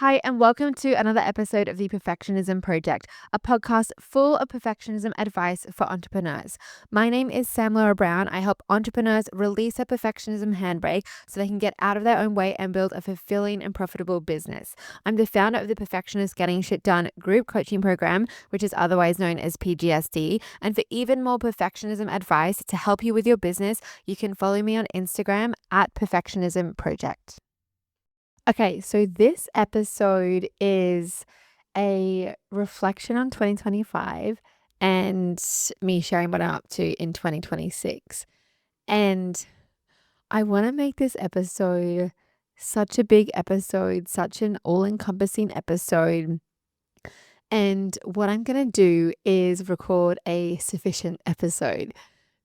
Hi, and welcome to another episode of the Perfectionism Project, a podcast full of perfectionism advice for entrepreneurs. My name is Sam Laura Brown. I help entrepreneurs release their perfectionism handbrake so they can get out of their own way and build a fulfilling and profitable business. I'm the founder of the Perfectionists Getting Sh group coaching program, which is otherwise known as PGSD. And for even more perfectionism advice to help you with your business, you can follow me on Instagram at Perfectionism Project. Okay, so this episode is a reflection on 2025 and me sharing what I'm up to in 2026. And I want to make this episode such a big episode, such an all encompassing episode. And what I'm going to do is record a sufficient episode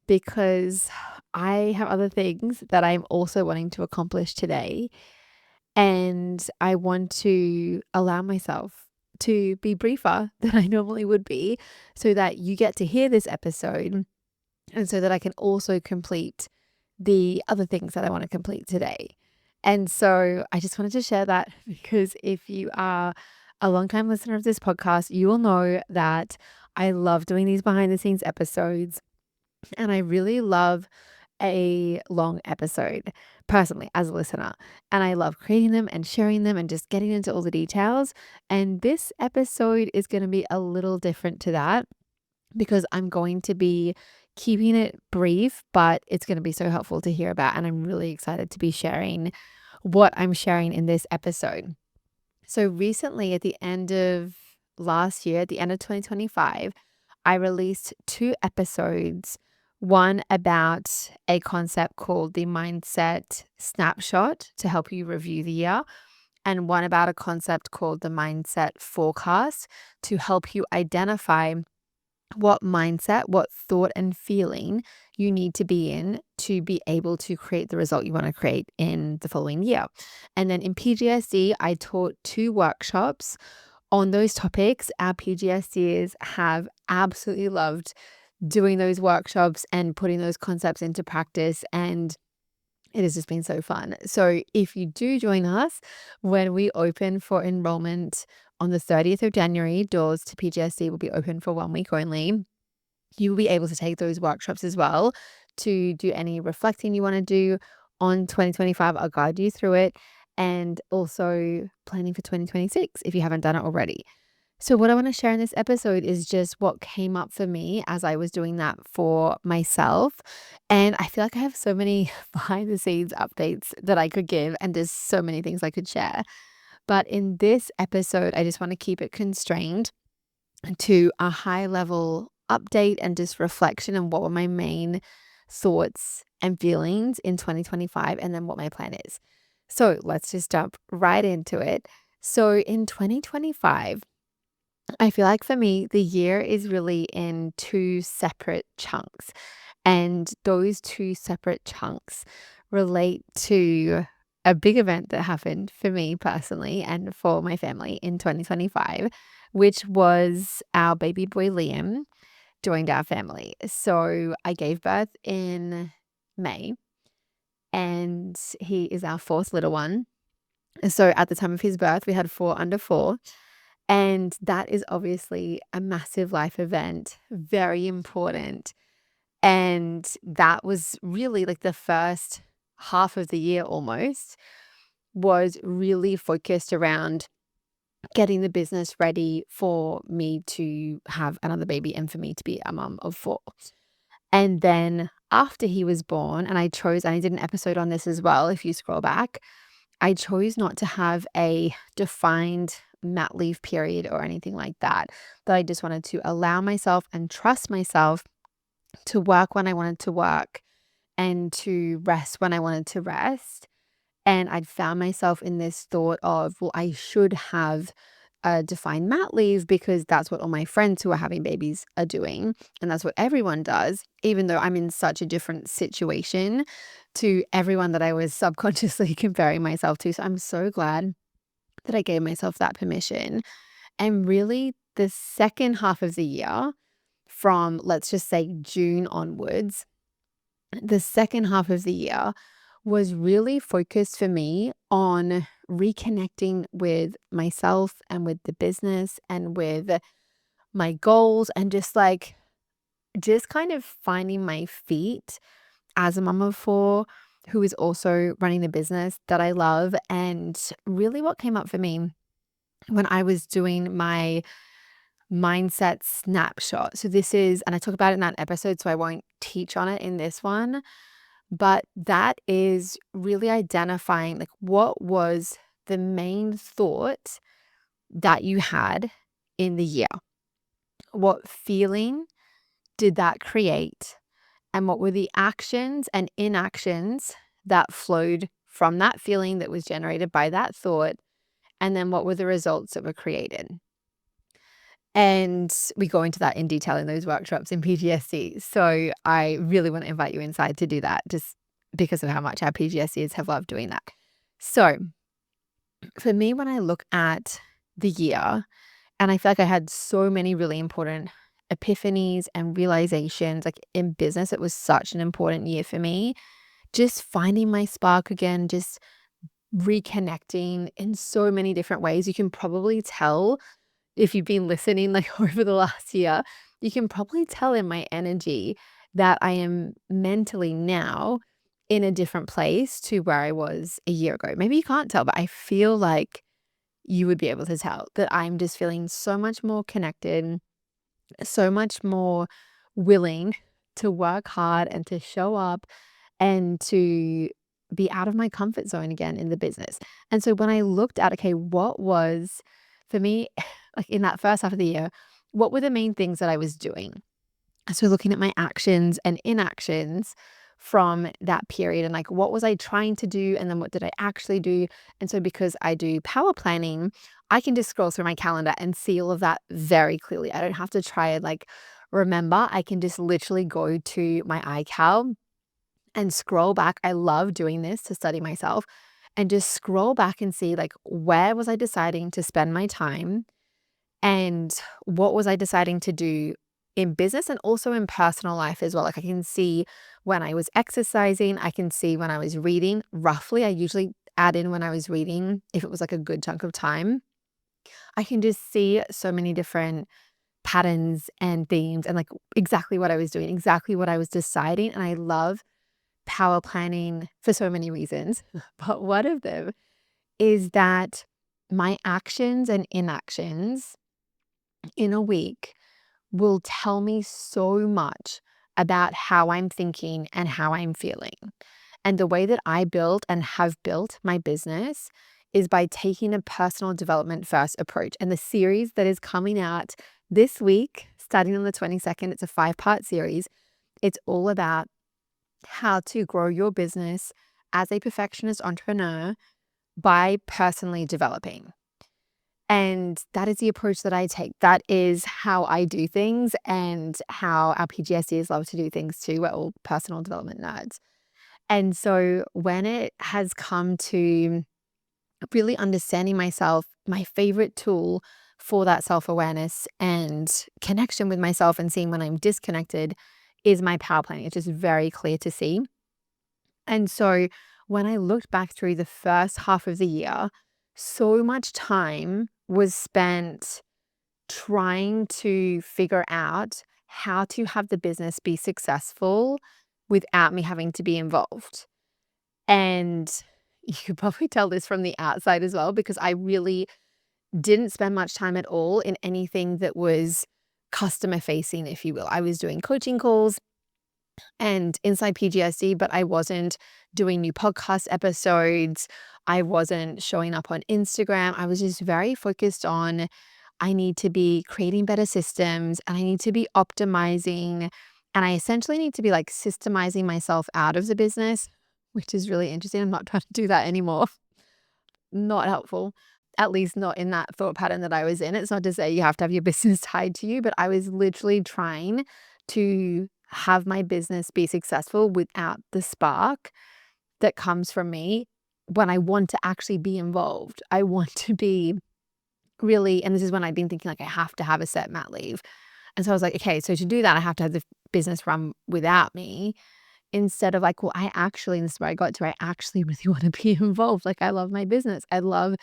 because I have other things that I'm also wanting to accomplish today. And I want to allow myself to be briefer than I normally would be so that you get to hear this episode and so that I can also complete the other things that I want to complete today. And so I just wanted to share that because if you are a long-time listener of this podcast, you will know that I love doing these behind the scenes episodes and I really love a long episode personally as a listener. And I love creating them and sharing them and just getting into all the details. And this episode is going to be a little different to that because I'm going to be keeping it brief, but it's going to be so helpful to hear about. And I'm really excited to be sharing what I'm sharing in this episode. So recently, at the end of last year, at the end of 2025, I released 2 episodes, one about a concept called the mindset snapshot to help you review the year, and one about a concept called the mindset forecast to help you identify what mindset, what thought and feeling you need to be in to be able to create the result you want to create in the following year. And then in PGSD, I taught 2 workshops on those topics. Our PGSDs have absolutely loved doing those workshops and putting those concepts into practice. And it has just been so fun. So if you do join us when we open for enrollment on the 30th of January, doors to PGSD will be open for 1 week only. You will be able to take those workshops as well to do any reflecting you want to do on 2025. I'll guide you through it and also planning for 2026 if you haven't done it already. So what I want to share in this episode is just what came up for me as I was doing that for myself. And I feel like I have so many behind the scenes updates that I could give, and there's so many things I could share. But in this episode, I just want to keep it constrained to a high level update and just reflection on what were my main thoughts and feelings in 2025 and then what my plan is. So let's just jump right into it. So in 2025, I feel like for me, the year is really in 2 separate chunks. And those 2 separate chunks relate to a big event that happened for me personally and for my family in 2025, which was our baby boy Liam joined our family. So I gave birth in May and he is our 4th little one. So at the time of his birth, we had 4 under 4. And that is obviously a massive life event, very important. And that was really like the first half of the year almost was really focused around getting the business ready for me to have another baby and for me to be a mum of 4. And then after he was born, and I did an episode on this as well, if you scroll back, I chose not to have a defined mat leave period or anything like that. But I just wanted to allow myself and trust myself to work when I wanted to work and to rest when I wanted to rest. And I'd found myself in this thought of, well, I should have a defined mat leave because that's what all my friends who are having babies are doing. And that's what everyone does, even though I'm in such a different situation to everyone that I was subconsciously comparing myself to. So I'm so glad that I gave myself that permission. And really, the second half of the year, from let's just say June onwards, the second half of the year was really focused for me on reconnecting with myself and with the business and with my goals and just kind of finding my feet as a mom of four who is also running the business that I love. And really, what came up for me when I was doing my mindset snapshot. So, this is, and I talk about it in that episode, so I won't teach on it in this one, but that is really identifying like what was the main thought that you had in the year? What feeling did that create? And what were the actions and inactions that flowed from that feeling that was generated by that thought? And then what were the results that were created? And we go into that in detail in those workshops in PGSC. So I really want to invite you inside to do that just because of how much our PGSCs have loved doing that. So for me, when I look at the year, and I feel like I had so many really important epiphanies and realizations, like in business, it was such an important year for me. Just finding my spark again, just reconnecting in so many different ways. You can probably tell if you've been listening like over the last year, you can probably tell in my energy that I am mentally now in a different place to where I was a year ago. Maybe you can't tell, but I feel like you would be able to tell that I'm just feeling so much more connected, so much more willing to work hard and to show up and to be out of my comfort zone again in the business. And so when I looked at, okay, what was for me, like in that first half of the year, what were the main things that I was doing? So looking at my actions and inactions from that period and like what was I trying to do and then what did I actually do? And so because I do power planning, I can just scroll through my calendar and see all of that very clearly. I don't have to try and like remember. I can just literally go to my iCal and scroll back. I love doing this to study myself and just scroll back and see like where was I deciding to spend my time and what was I deciding to do in business and also in personal life as well. Like I can see when I was exercising, I can see when I was reading. Roughly, I usually add in when I was reading if it was like a good chunk of time. I can just see so many different patterns and themes and like exactly what I was doing, exactly what I was deciding. And I love power planning for so many reasons. But one of them is that my actions and inactions in a week will tell me so much about how I'm thinking and how I'm feeling. And the way that I built and have built my business is by taking a personal development first approach. And the series that is coming out this week, starting on the 22nd, it's a 5-part series. It's all about how to grow your business as a perfectionist entrepreneur by personally developing. And that is the approach that I take. That is how I do things and how our PGSDs love to do things too. We're all personal development nerds. And so when it has come to really understanding myself, my favorite tool for that self-awareness and connection with myself and seeing when I'm disconnected is my power planning. It's just very clear to see. And so when I looked back through the first half of the year, so much time was spent trying to figure out how to have the business be successful without me having to be involved. And you could probably tell this from the outside as well, because I really didn't spend much time at all in anything that was customer facing, if you will. I was doing coaching calls and inside PGSD, but I wasn't doing new podcast episodes. I wasn't showing up on Instagram. I was just very focused on I need to be creating better systems and I need to be optimizing. And I essentially need to be like systemizing myself out of the business, which is really interesting. I'm not trying to do that anymore. Not helpful, at least not in that thought pattern that I was in. It's not to say you have to have your business tied to you, but I was literally trying to have my business be successful without the spark that comes from me when I want to actually be involved. I want to be really, and this is when I'd been thinking like I have to have a set mat leave. And so I was like, okay, so to do that, I have to have the business run without me instead of like, well, and this is where I got to, I actually really want to be involved. Like I love my business. I love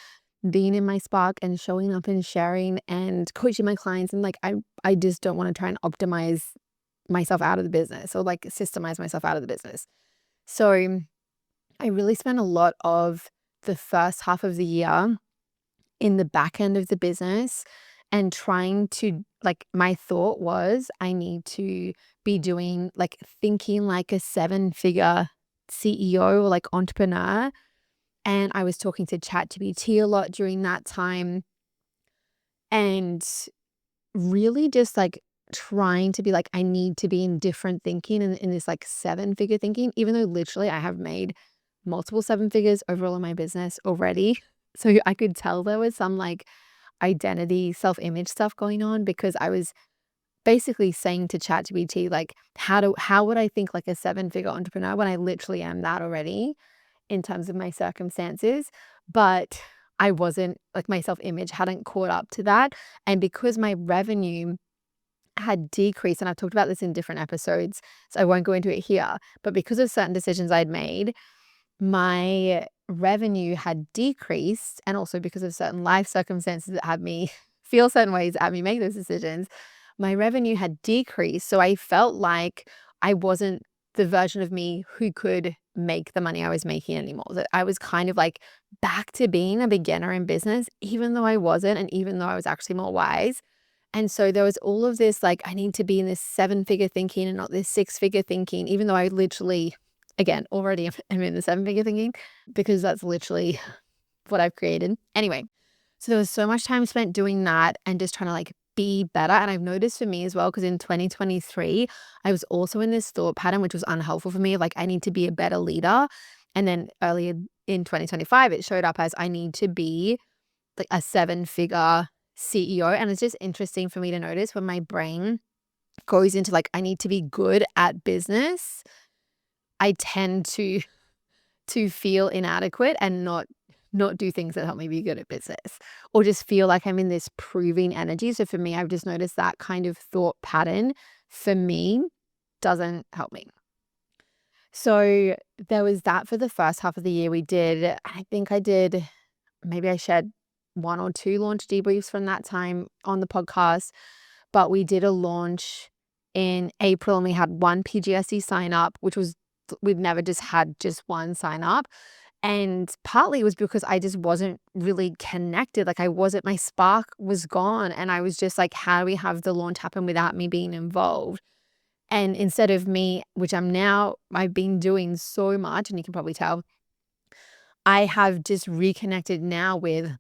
being in my spark and showing up and sharing and coaching my clients. And like, I just don't want to try and optimize myself out of the business or like systemize myself out of the business. So I really spent a lot of the first half of the year in the back end of the business and trying to, like, my thought was I need to be doing like thinking like a 7-figure CEO or like entrepreneur. And I was talking to ChatGPT a lot during that time and really just like trying to be like, I need to be in different thinking in this like 7-figure thinking, even though literally I have made multiple 7 figures overall in my business already. So I could tell there was some like identity, self-image stuff going on because I was basically saying to ChatGPT, like, how would I think like a 7-figure entrepreneur when I literally am that already in terms of my circumstances? But I wasn't like my self-image hadn't caught up to that. And because my revenue had decreased, and I've talked about this in different episodes, so I won't go into it here, but because of certain decisions I'd made, my revenue had decreased, and also because of certain life circumstances that had me feel certain ways, that had me make those decisions, my revenue had decreased. So I felt like I wasn't the version of me who could make the money I was making anymore. That I was kind of like back to being a beginner in business, even though I wasn't, and even though I was actually more wise. And so there was all of this, like, I need to be in this 7-figure thinking and not this 6-figure thinking, even though I literally, again, already am in the 7-figure thinking because that's literally what I've created. Anyway, so there was so much time spent doing that and just trying to like be better. And I've noticed for me as well, because in 2023, I was also in this thought pattern, which was unhelpful for me. Like, I need to be a better leader. And then earlier in 2025, it showed up as I need to be like a 7-figure CEO. And it's just interesting for me to notice when my brain goes into like, I need to be good at business, I tend to feel inadequate and not do things that help me be good at business, or just feel like I'm in this proving energy. So for me, I've just noticed that kind of thought pattern for me doesn't help me. So there was that for the first half of the year. I think I did, maybe I shared 1 or 2 launch debriefs from that time on the podcast, but we did a launch in April and we had 1 PGSE sign up, which was, we've never just had just 1 sign up. And partly it was because I just wasn't really connected. Like my spark was gone. And I was just like, how do we have the launch happen without me being involved? And instead of me, which I've been doing so much, and you can probably tell, I have just reconnected now with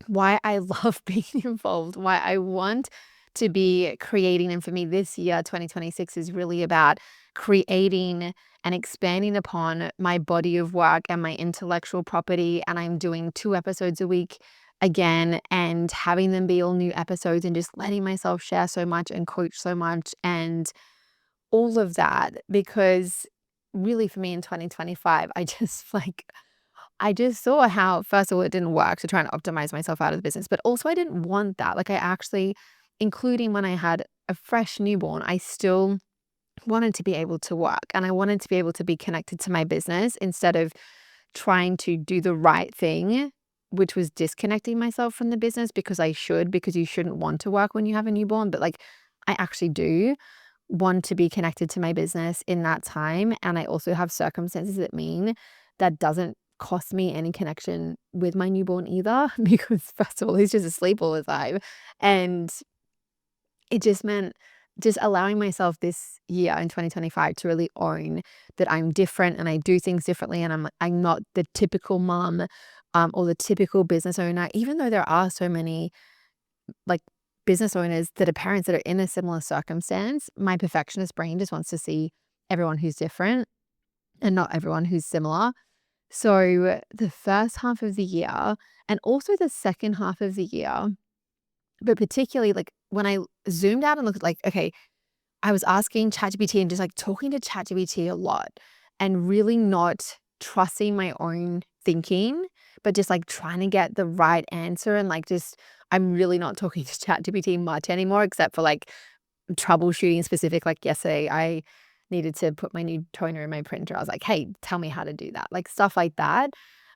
why I love being involved, why I want to be creating. And for me, this year, 2026, is really about creating and expanding upon my body of work and my intellectual property. And I'm doing 2 episodes a week again and having them be all new episodes and just letting myself share so much and coach so much and all of that. Because really for me in 2025, I just saw how, first of all, it didn't work to try and optimize myself out of the business, but also I didn't want that. Like I actually, including when I had a fresh newborn, I still wanted to be able to work and I wanted to be able to be connected to my business instead of trying to do the right thing, which was disconnecting myself from the business because you shouldn't want to work when you have a newborn. But like, I actually do want to be connected to my business in that time. And I also have circumstances that mean that doesn't cost me any connection with my newborn either, because first of all, he's just asleep all the time. And it just meant just allowing myself this year in 2025 to really own that I'm different and I do things differently. And I'm not the typical mom or the typical business owner, even though there are so many like business owners that are parents that are in a similar circumstance. My perfectionist brain just wants to see everyone who's different and not everyone who's similar. So the first half of the year and also the second half of the year, but particularly like when I zoomed out and looked at like, okay, I was asking ChatGPT and just like talking to ChatGPT a lot and really not trusting my own thinking, but just like trying to get the right answer. And like, I'm really not talking to ChatGPT much anymore, except for like troubleshooting specific. Like yesterday, needed to put my new toner in my printer, I was like, hey, tell me how to do that, like stuff like that.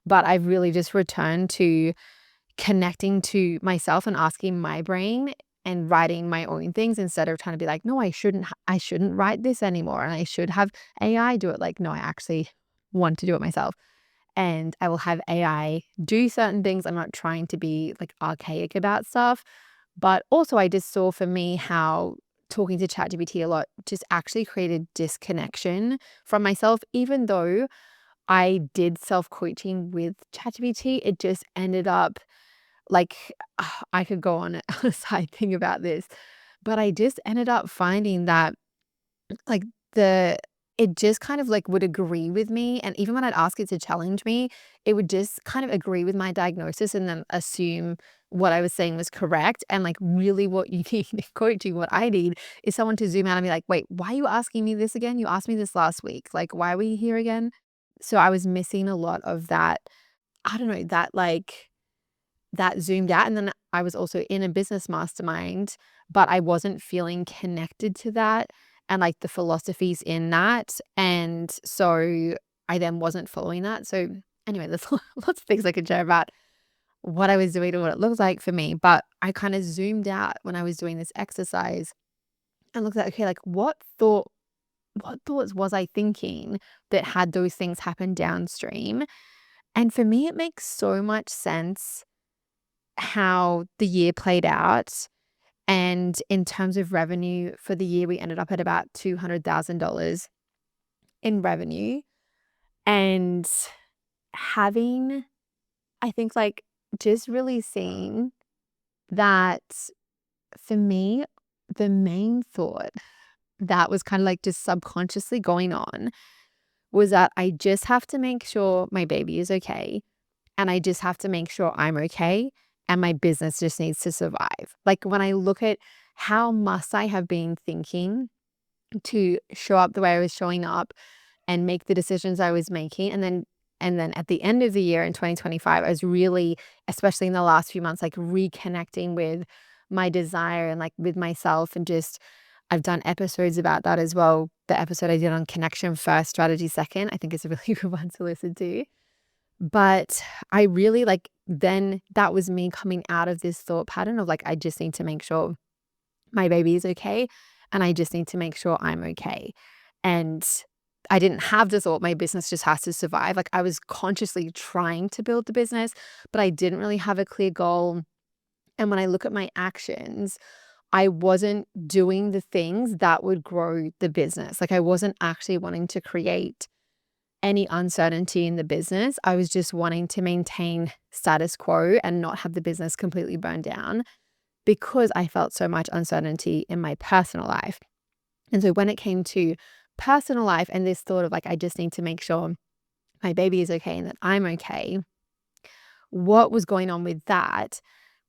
But I've really just returned to connecting to myself and asking my brain and writing my own things instead of trying to be like, no, I shouldn't write this anymore and I should have AI do it. Like, no, I actually want to do it myself. And I will have AI do certain things. I'm not trying to be like archaic about stuff. But also, I just saw for me how talking to ChatGPT a lot just actually created disconnection from myself, even though I did self coaching with ChatGPT. It just ended up like, I could go on a side thing about this, but I just ended up finding that like the it just kind of like would agree with me, and even when I'd ask it to challenge me, it would just kind of agree with my diagnosis and then assume what I was saying was correct. And like really what you need in coaching, what I need is someone to zoom out and be like, wait, why are you asking me this again? You asked me this last week. Like, why were you here again? So I was missing a lot of that. I don't know, that zoomed out. And then I was also in a business mastermind, but I wasn't feeling connected to that and like the philosophies in that. And so I then wasn't following that. So anyway, there's lots of things I could share about what I was doing and what it looks like for me. But I kind of zoomed out when I was doing this exercise and looked at, okay, like what thoughts was I thinking that had those things happen downstream? And for me, it makes so much sense how the year played out. And in terms of revenue for the year, we ended up at about $200,000 in revenue. And having, I think, like just really seeing that for me, the main thought that was kind of like just subconsciously going on was that I just have to make sure my baby is okay. And I just have to make sure I'm okay. And my business just needs to survive. Like when I look at how must I have been thinking to show up the way I was showing up and make the decisions I was making. And then at the end of the year in 2025, I was really, especially in the last few months, like reconnecting with my desire and like with myself. And just I've done episodes about that as well. The episode I did on connection first, strategy second, I think is a really good one to listen to. But I really like then that was me coming out of this thought pattern of like, I just need to make sure my baby is okay. And I just need to make sure I'm okay. And I didn't have the thought my business just has to survive. Like I was consciously trying to build the business, but I didn't really have a clear goal. And when I look at my actions, I wasn't doing the things that would grow the business. Like I wasn't actually wanting to create any uncertainty in the business. I was just wanting to maintain status quo and not have the business completely burn down because I felt so much uncertainty in my personal life. And so when it came to personal life and this thought of like, I just need to make sure my baby is okay and that I'm okay, what was going on with that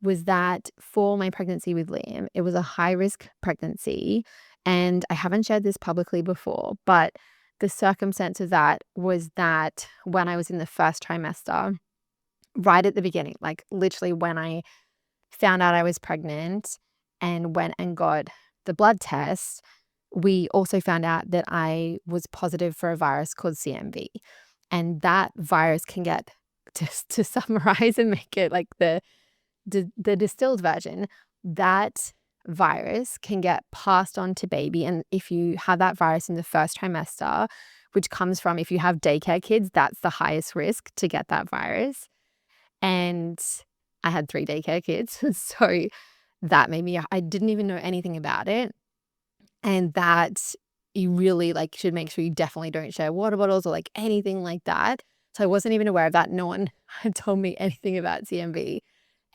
was that for my pregnancy with Liam, it was a high risk pregnancy. And I haven't shared this publicly before, but the circumstance of that was that when I was in the first trimester, right at the beginning, like literally when I found out I was pregnant and went and got the blood test, we also found out that I was positive for a virus called CMV. And that virus can get, just to summarize and make it like the distilled version, that virus can get passed on to baby. And if you have that virus in the first trimester, which comes from if you have daycare kids, that's the highest risk to get that virus. And I had 3 daycare kids. So that made me, I didn't even know anything about it. And that you really like should make sure you definitely don't share water bottles or like anything like that. So I wasn't even aware of that. No one had told me anything about CMV.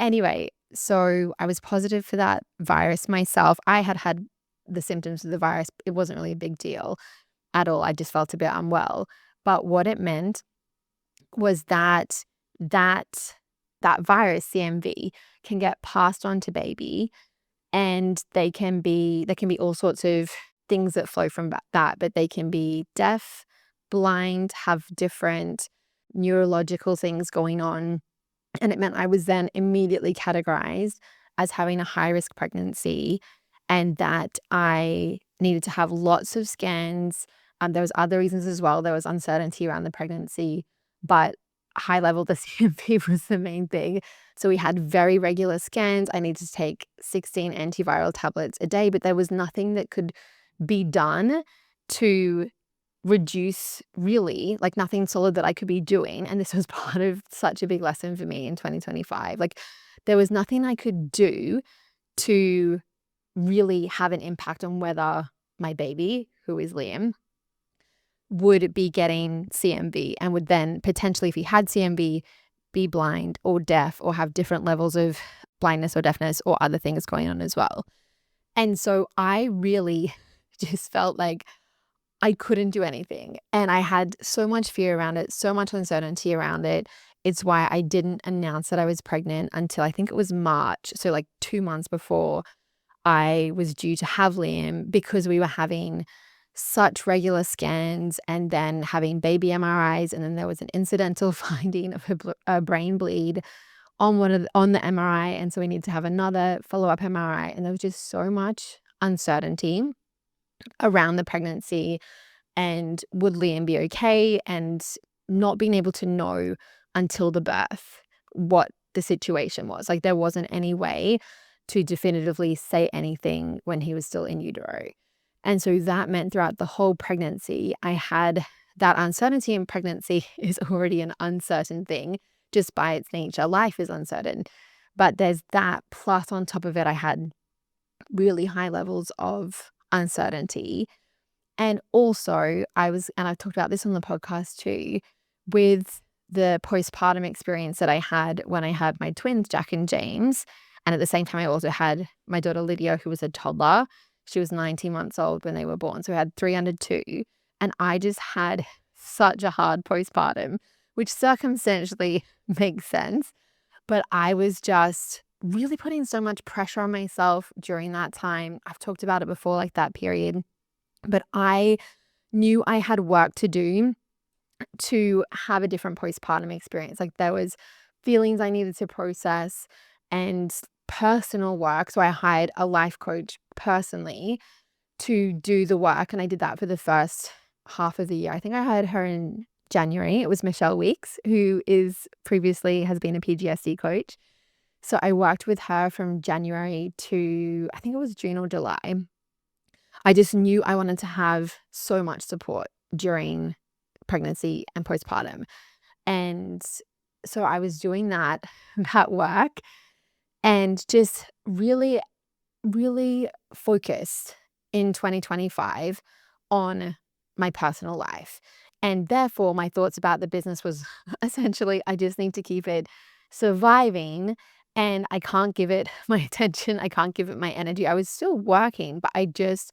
Anyway, so I was positive for that virus myself. I had had the symptoms of the virus. It wasn't really a big deal at all. I just felt a bit unwell. But what it meant was that that virus, CMV, can get passed on to baby, and there can be all sorts of things that flow from that, but they can be deaf, blind, have different neurological things going on. And it meant I was then immediately categorized as having a high risk pregnancy and that I needed to have lots of scans. There was other reasons as well. There was uncertainty around the pregnancy, but high level, the CMV was the main thing. So we had very regular scans. I needed to take 16 antiviral tablets a day, but there was nothing that could be done to reduce, really, like nothing solid that I could be doing. And this was part of such a big lesson for me in 2025. Like there was nothing I could do to really have an impact on whether my baby, who is Liam, would be getting CMV and would then potentially, if he had CMV, be blind or deaf or have different levels of blindness or deafness or other things going on as well. And so I really just felt like I couldn't do anything. And I had so much fear around it, so much uncertainty around it. It's why I didn't announce that I was pregnant until I think it was March. So like 2 months before I was due to have Liam, because we were having such regular scans and then having baby MRIs. And then there was an incidental finding of a brain bleed on the MRI. And so we needed to have another follow-up MRI. And there was just so much uncertainty around the pregnancy and would Liam be okay, and not being able to know until the birth what the situation was. Like there wasn't any way to definitively say anything when he was still in utero. And so that meant throughout the whole pregnancy, I had that uncertainty, and pregnancy is already an uncertain thing just by its nature. Life is uncertain. But there's that, plus on top of it, I had really high levels of uncertainty. And also and I've talked about this on the podcast too, with the postpartum experience that I had when I had my twins, Jack and James. And at the same time, I also had my daughter Lydia, who was a toddler. She was 19 months old when they were born. So I had 3 under 2. And I just had such a hard postpartum, which circumstantially makes sense. But I was just really putting so much pressure on myself during that time. I've talked about it before, like that period. But I knew I had work to do to have a different postpartum experience. Like there was feelings I needed to process and personal work. So I hired a life coach personally to do the work. And I did that for the first half of the year. I think I hired her in January. It was Michelle Weeks, who has been a PGSD coach. So I worked with her from January to, I think it was June or July. I just knew I wanted to have so much support during pregnancy and postpartum. And so I was doing that work, and just really, really focused in 2025 on my personal life. And therefore, my thoughts about the business was essentially, I just need to keep it surviving, and I can't give it my attention. I can't give it my energy. I was still working, but I just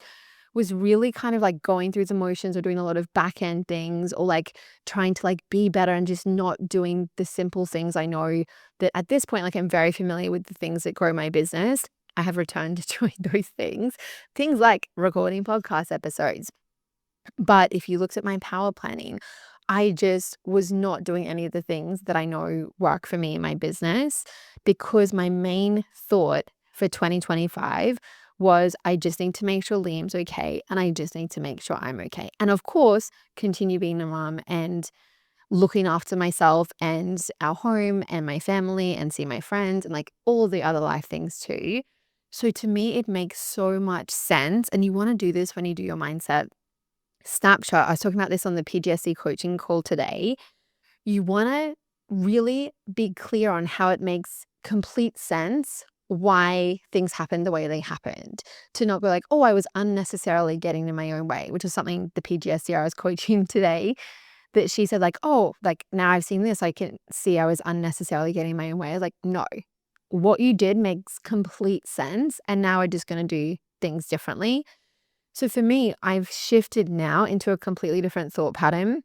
was really kind of like going through the motions or doing a lot of back end things, or like trying to like be better and just not doing the simple things. I know that at this point, like I'm very familiar with the things that grow my business. I have returned to doing those things like recording podcast episodes. But if you looked at my power planning, I just was not doing any of the things that I know work for me in my business, because my main thought for 2025 was I just need to make sure Liam's okay, and I just need to make sure I'm okay. And of course, continue being a mom and looking after myself and our home and my family and see my friends and like all the other life things too. So to me, it makes so much sense. And you want to do this when you do your mindset snapshot. I was talking about this on the PGSD coaching call today. You want to really be clear on how it makes complete sense why things happened the way they happened. To not go like, oh, I was unnecessarily getting in my own way, which is something the PGSD I was coaching today, that she said like, oh, like now I've seen this, I can see I was unnecessarily getting in my own way. I was like, no, what you did makes complete sense. And now we're just going to do things differently. So for me, I've shifted now into a completely different thought pattern,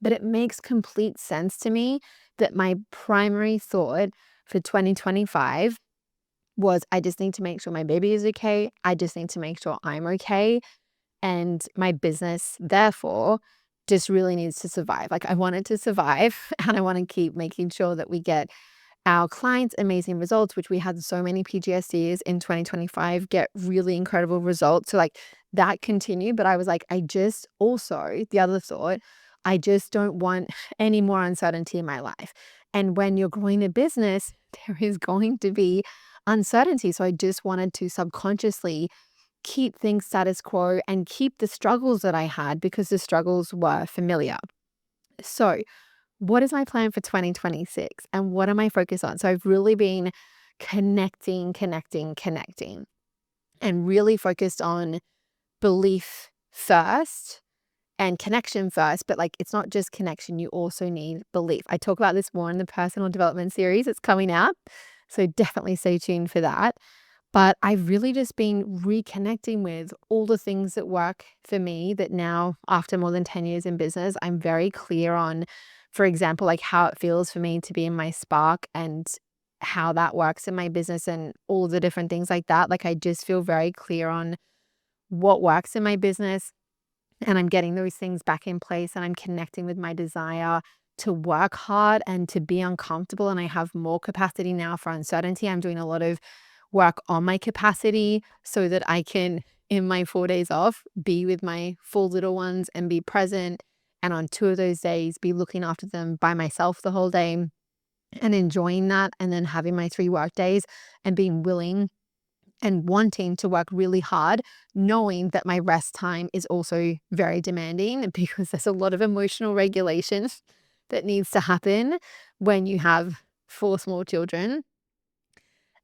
but it makes complete sense to me that my primary thought for 2025 was I just need to make sure my baby is okay. I just need to make sure I'm okay. And my business, therefore, just really needs to survive. Like I want it to survive, and I want to keep making sure that we get our clients amazing results, which we had so many PGSDs in 2025 get really incredible results. So like that continue. But I was like, the other thought, I just don't want any more uncertainty in my life. And when you're growing a business, there is going to be uncertainty. So I just wanted to subconsciously keep things status quo and keep the struggles that I had because the struggles were familiar. So, what is my plan for 2026 and what am I focused on? So, I've really been connecting, and really focused on belief first and connection first. But like, it's not just connection, you also need belief. I talk about this more in the personal development series. It's coming out. So, definitely stay tuned for that. But I've really just been reconnecting with all the things that work for me that now, after more than 10 years in business, I'm very clear on, for example, like how it feels for me to be in my spark and how that works in my business and all the different things like that. Like, I just feel very clear on what works in my business, and I'm getting those things back in place, and I'm connecting with my desire to work hard and to be uncomfortable. And I have more capacity now for uncertainty. I'm doing a lot of work on my capacity so that I can, in my 4 days off, be with my 4 little ones and be present. And on 2 of those days, be looking after them by myself the whole day and enjoying that. And then having my 3 work days and being willing and wanting to work really hard, knowing that my rest time is also very demanding because there's a lot of emotional regulation that needs to happen when you have 4 small children.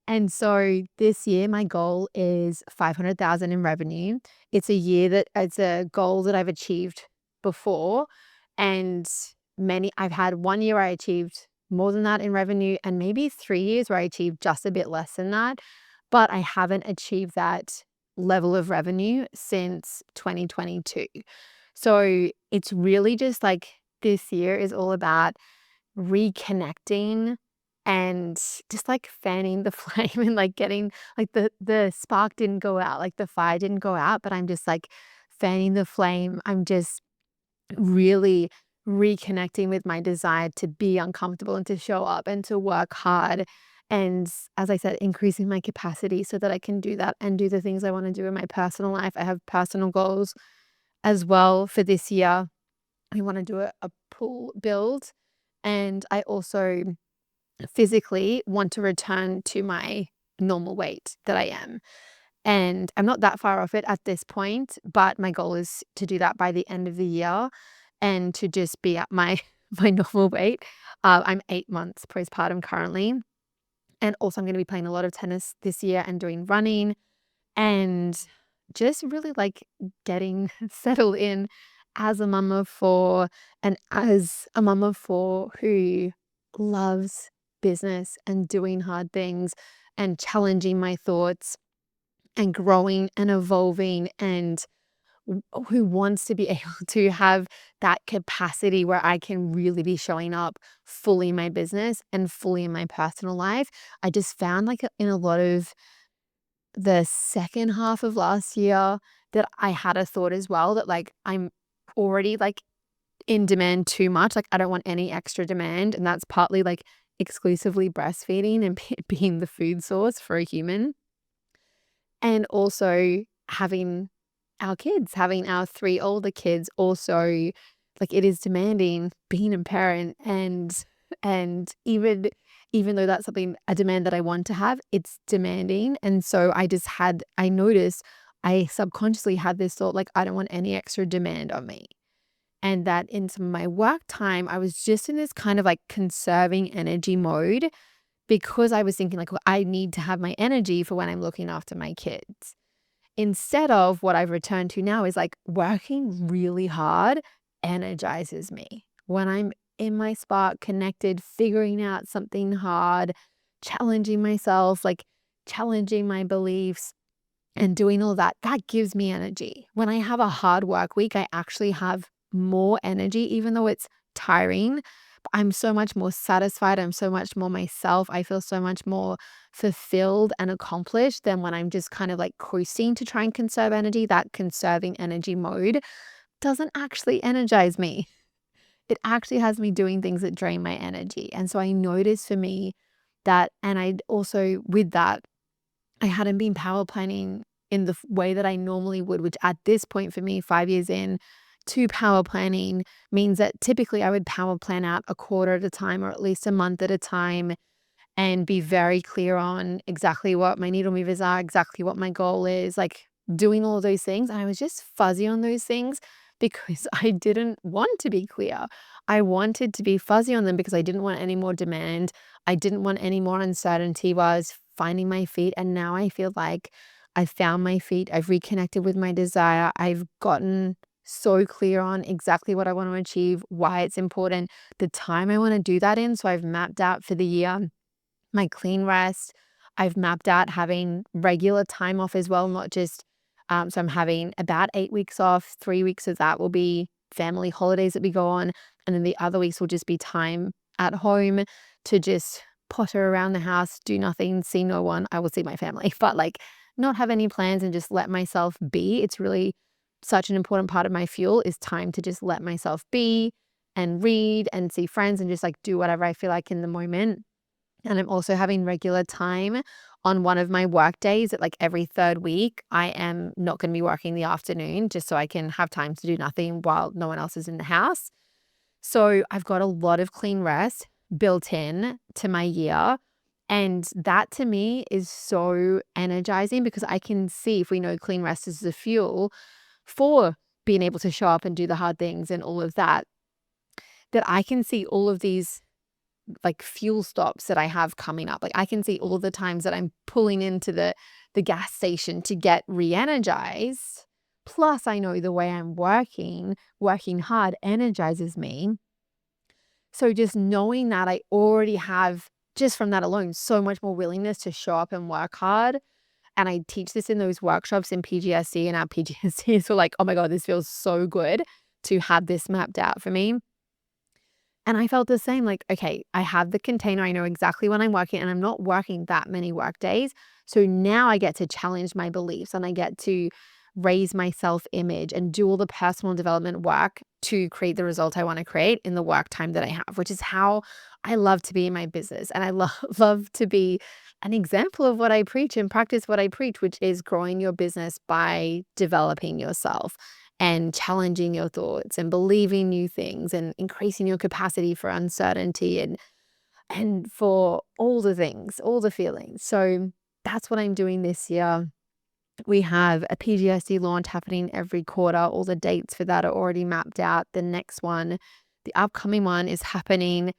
And so this year, my goal is 500,000 in revenue. It's a goal that I've achieved before. And I've had 1 year I achieved more than that in revenue, and maybe 3 years where I achieved just a bit less than that. But I haven't achieved that level of revenue since 2022. So it's really just like this year is all about reconnecting and just like fanning the flame and like getting like the spark didn't go out, like the fire didn't go out, but I'm just like fanning the flame. I'm just really reconnecting with my desire to be uncomfortable and to show up and to work hard. And as I said, increasing my capacity so that I can do that and do the things I want to do in my personal life. I have personal goals as well for this year. I want to do a pool build, and I also physically want to return to my normal weight that I am. And I'm not that far off it at this point, but my goal is to do that by the end of the year and to just be at my my normal weight. I'm 8 months postpartum currently, and also I'm going to be playing a lot of tennis this year and doing running and just really like getting settled in as a mum of four, and as a mum of four who loves business and doing hard things and challenging my thoughts and growing and evolving, and who wants to be able to have that capacity where I can really be showing up fully in my business and fully in my personal life. I just found like in a lot of the second half of last year that I had a thought as well that like I'm already like in demand too much. Like I don't want any extra demand. And that's partly like exclusively breastfeeding and being the food source for a human. And also having our 3 older kids also, like it is demanding being a parent. And even though that's a demand that I want to have, it's demanding. And so I noticed I subconsciously had this thought, like, I don't want any extra demand on me. And that in some of my work time, I was just in this kind of like conserving energy mode because I was thinking like, well, I need to have my energy for when I'm looking after my kids. Instead of what I've returned to now is like working really hard energizes me. When I'm in my spark, connected, figuring out something hard, challenging myself, like challenging my beliefs and doing all that, that gives me energy. When I have a hard work week, I actually have more energy, even though it's tiring. I'm so much more satisfied. I'm so much more myself. I feel so much more fulfilled and accomplished than when I'm just kind of like coasting to try and conserve energy. That conserving energy mode doesn't actually energize me. It actually has me doing things that drain my energy. And so I noticed for me that, and I also with that, I hadn't been power planning in the way that I normally would, which at this point for me, 5 years in to power planning, means that typically I would power plan out a quarter at a time or at least a month at a time and be very clear on exactly what my needle movers are, exactly what my goal is, like doing all of those things. And I was just fuzzy on those things because I didn't want to be clear. I wanted to be fuzzy on them because I didn't want any more demand. I didn't want any more uncertainty while I was finding my feet. And now I feel like I've found my feet. I've reconnected with my desire. I've gotten so clear on exactly what I want to achieve, why it's important, the time I want to do that in. So I've mapped out for the year my clean rest. I've mapped out having regular time off as well, not just, so I'm having about 8 weeks off. 3 weeks of that will be family holidays that we go on. And then the other weeks will just be time at home to just potter around the house, do nothing, see no one. I will see my family, but like not have any plans and just let myself be. It's really such an important part of my fuel is time to just let myself be and read and see friends and just like do whatever I feel like in the moment. And I'm also having regular time on one of my work days at like every third week. I am not going to be working the afternoon just so I can have time to do nothing while no one else is in the house. So I've got a lot of clean rest built in to my year. And that to me is so energizing because I can see, if we know clean rest is the fuel for being able to show up and do the hard things and all of that, that I can see all of these like fuel stops that I have coming up. Like I can see all the times that I'm pulling into the gas station to get re-energized. Plus I know the way I'm working hard energizes me. So just knowing that I already have, just from that alone, so much more willingness to show up and work hard. And I teach this in those workshops in PGSD, and our PGSDs were like, oh my God, this feels so good to have this mapped out for me. And I felt the same, like, okay, I have the container. I know exactly when I'm working and I'm not working that many work days. So now I get to challenge my beliefs and I get to raise my self-image and do all the personal development work to create the result I want to create in the work time that I have, which is how I love to be in my business. And I love to be an example of what I preach and practice what I preach, which is growing your business by developing yourself and challenging your thoughts and believing new things and increasing your capacity for uncertainty and for all the things, all the feelings. So that's what I'm doing this year. We have a PGSD launch happening every quarter. All the dates for that are already mapped out. The next one, the upcoming one, is happening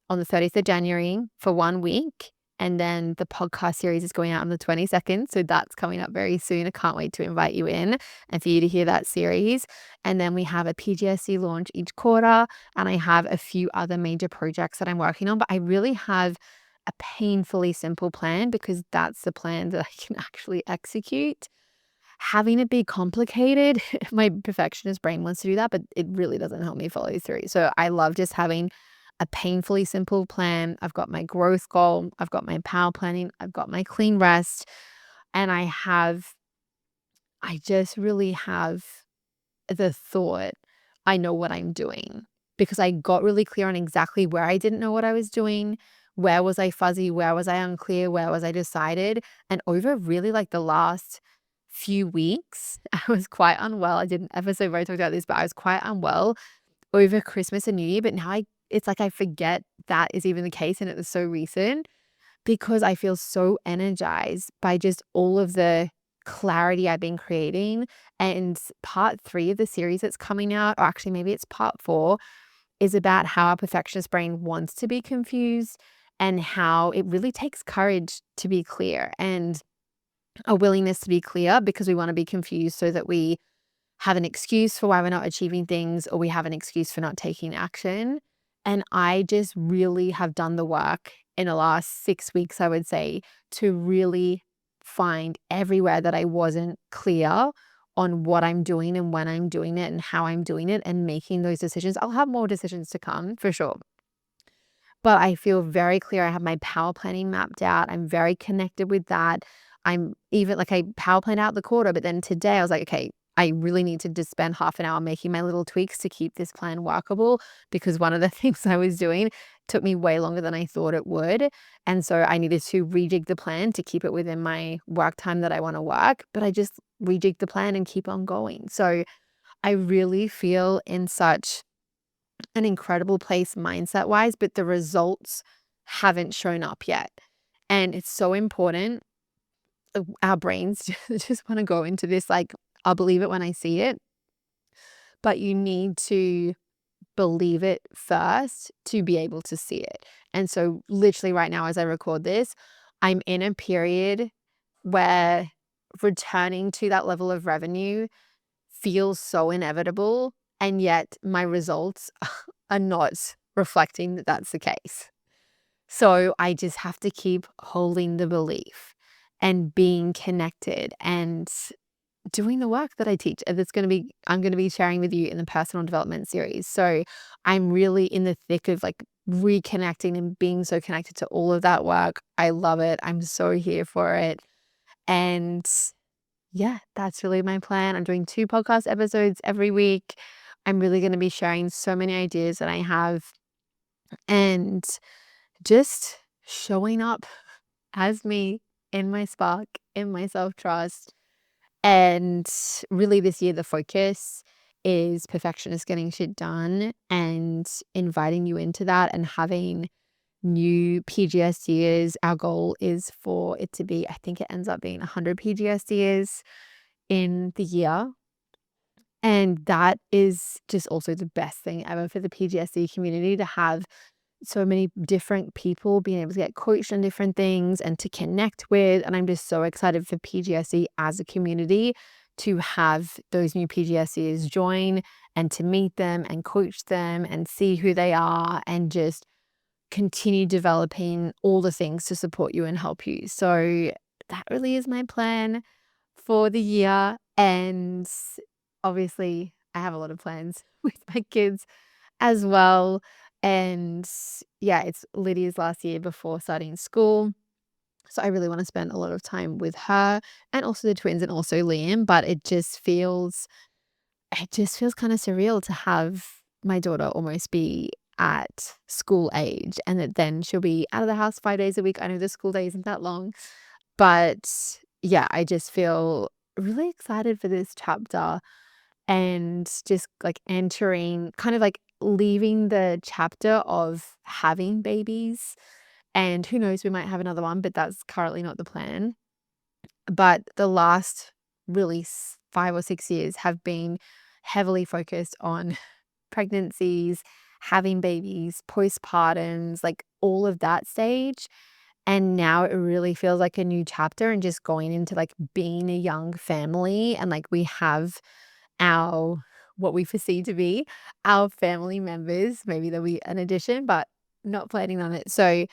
on the 30th of January for 1 week. And then the podcast series is going out on the 22nd. So that's coming up very soon. I can't wait to invite you in and for you to hear that series. And then we have a PGSD launch each quarter. And I have a few other major projects that I'm working on. But I really have a painfully simple plan because that's the plan that I can actually execute. Having it be complicated, my perfectionist brain wants to do that, but it really doesn't help me follow through. So I love just having a painfully simple plan. I've got my growth goal, I've got my power planning, I've got my clean rest, and I just really have the thought, I know what I'm doing because I got really clear on exactly where I didn't know what I was doing. Where was I fuzzy? Where was I unclear? Where was I decided? And over really like the last few weeks, I was quite unwell. I did an episode where I talked about this, but I was quite unwell over Christmas and New Year. But now it's like I forget that is even the case and it was so recent because I feel so energized by just all of the clarity I've been creating. And part 3 of the series that's coming out, or actually maybe it's part 4, is about how our perfectionist brain wants to be confused and how it really takes courage to be clear and a willingness to be clear because we want to be confused so that we have an excuse for why we're not achieving things or we have an excuse for not taking action. And I just really have done the work in the last 6 weeks, I would say, to really find everywhere that I wasn't clear on what I'm doing and when I'm doing it and how I'm doing it and making those decisions. I'll have more decisions to come for sure. But I feel very clear. I have my power planning mapped out. I'm very connected with that. I'm even like I power plan out the quarter, but then today I was like, okay, I really need to just spend half an hour making my little tweaks to keep this plan workable, because one of the things I was doing took me way longer than I thought it would. And so I needed to rejig the plan to keep it within my work time that I want to work, but I just rejig the plan and keep on going. So I really feel in such an incredible place mindset wise, but the results haven't shown up yet. And it's so important. Our brains just want to go into this, like, I'll believe it when I see it, but you need to believe it first to be able to see it. And so literally right now, as I record this, I'm in a period where returning to that level of revenue feels so inevitable, and yet my results are not reflecting that that's the case. So I just have to keep holding the belief and being connected and doing the work that I teach. And I'm going to be sharing with you in the personal development series. So I'm really in the thick of like reconnecting and being so connected to all of that work. I love it. I'm so here for it. And yeah, that's really my plan. I'm doing 2 podcast episodes every week. I'm really going to be sharing so many ideas that I have, and just showing up as me in my spark, in my self-trust. And really this year, the focus is perfectionist getting shit done, and inviting you into that and having new PGSDs. Our goal is for it to be, I think it ends up being 100 PGSDs in the year. And that is just also the best thing ever for the PGSD community, to have so many different people being able to get coached on different things and to connect with. And I'm just so excited for PGSD as a community to have those new PGSDs join and to meet them and coach them and see who they are and just continue developing all the things to support you and help you. So that really is my plan for the year. And obviously, I have a lot of plans with my kids as well. And yeah, it's Lydia's last year before starting school. So I really want to spend a lot of time with her and also the twins and also Liam. But it just feels kind of surreal to have my daughter almost be at school age, and that then she'll be out of the house 5 days a week. I know the school day isn't that long, but yeah, I just feel really excited for this chapter, and just like entering, kind of like leaving the chapter of having babies. And who knows, we might have another one, but that's currently not the plan. But the last really 5 or 6 years have been heavily focused on pregnancies, having babies, postpartums, like all of that stage. And now it really feels like a new chapter and just going into like being a young family. And like we have our, what we foresee to be our family members. Maybe there'll be an addition, but not planning on it. So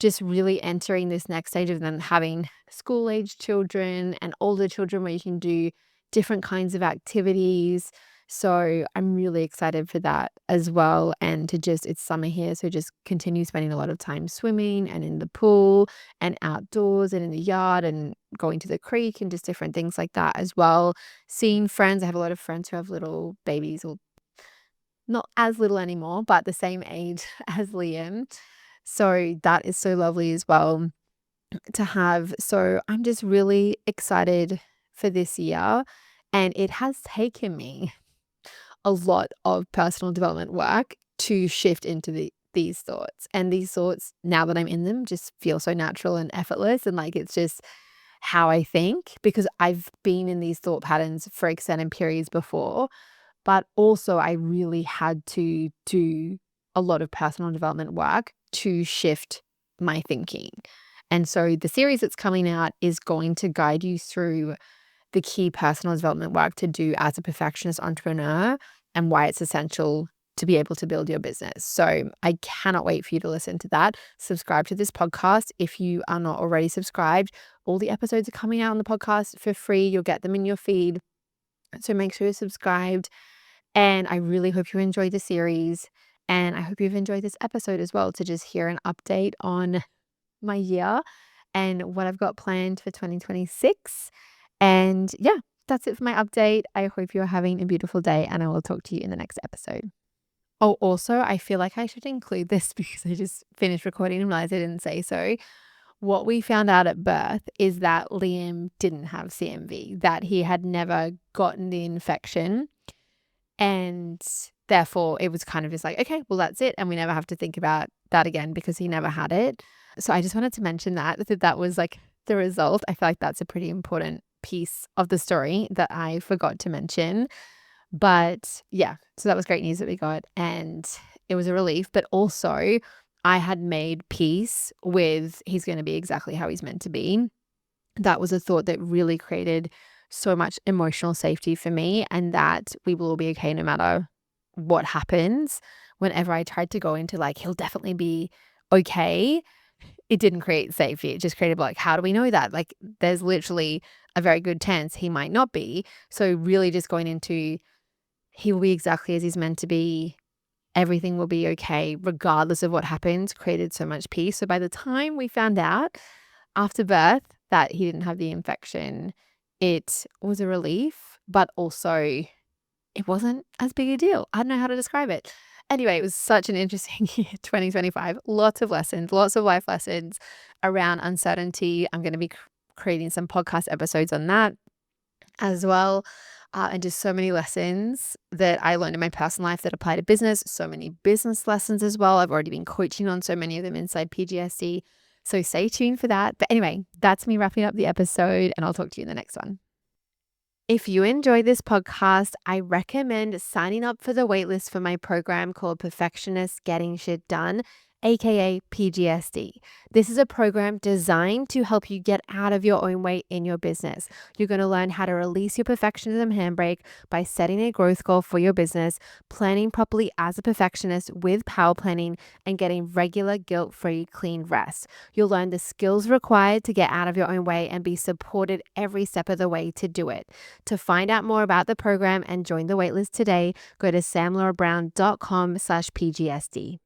just really entering this next stage of then having school age children and older children where you can do different kinds of activities. So I'm really excited for that as well. And to just, it's summer here. So just continue spending a lot of time swimming and in the pool and outdoors and in the yard and going to the creek and just different things like that as well. Seeing friends. I have a lot of friends who have little babies, or not as little anymore, but the same age as Liam. So that is so lovely as well to have. So I'm just really excited for this year. And it has taken me a lot of personal development work to shift into these thoughts. And these thoughts, now that I'm in them, just feel so natural and effortless. And like it's just how I think, because I've been in these thought patterns for extended periods before. But also I really had to do a lot of personal development work to shift my thinking. And so the series that's coming out is going to guide you through the key personal development work to do as a perfectionist entrepreneur and why it's essential to be able to build your business. So I cannot wait for you to listen to that. Subscribe to this podcast if you are not already subscribed. All the episodes are coming out on the podcast for free. You'll get them in your feed. So make sure you're subscribed. And I really hope you enjoyed the series. And I hope you've enjoyed this episode as well, to just hear an update on my year and what I've got planned for 2026. And yeah, that's it for my update. I hope you're having a beautiful day, and I will talk to you in the next episode. Oh, also, I feel like I should include this because I just finished recording and realized I didn't say so. What we found out at birth is that Liam didn't have CMV, that he had never gotten the infection. And therefore, it was kind of just like, okay, well, that's it. And we never have to think about that again because he never had it. So I just wanted to mention that was like the result. I feel like that's a pretty important piece of the story that I forgot to mention. But yeah, so that was great news that we got. And it was a relief. But also, I had made peace with he's going to be exactly how he's meant to be. That was a thought that really created so much emotional safety for me, and that we will all be okay no matter what happens. Whenever I tried to go into like, he'll definitely be okay, it didn't create safety. It just created like, how do we know that? Like, there's literally a very good chance he might not be. So, really, just going into he will be exactly as he's meant to be. Everything will be okay, regardless of what happens, created so much peace. So, by the time we found out after birth that he didn't have the infection, it was a relief, but also it wasn't as big a deal. I don't know how to describe it. Anyway, it was such an interesting year, 2025. Lots of lessons, lots of life lessons around uncertainty. I'm going to be creating some podcast episodes on that as well. And just so many lessons that I learned in my personal life that apply to business, so many business lessons as well. I've already been coaching on so many of them inside PGSD. So stay tuned for that. But anyway, that's me wrapping up the episode, and I'll talk to you in the next one. If you enjoy this podcast, I recommend signing up for the waitlist for my program called Perfectionists Getting Sh, aka PGSD. This is a program designed to help you get out of your own way in your business. You're going to learn how to release your perfectionism handbrake by setting a growth goal for your business, planning properly as a perfectionist with power planning, and getting regular guilt-free clean rest. You'll learn the skills required to get out of your own way and be supported every step of the way to do it. To find out more about the program and join the waitlist today, go to samlaurabrown.com/PGSD.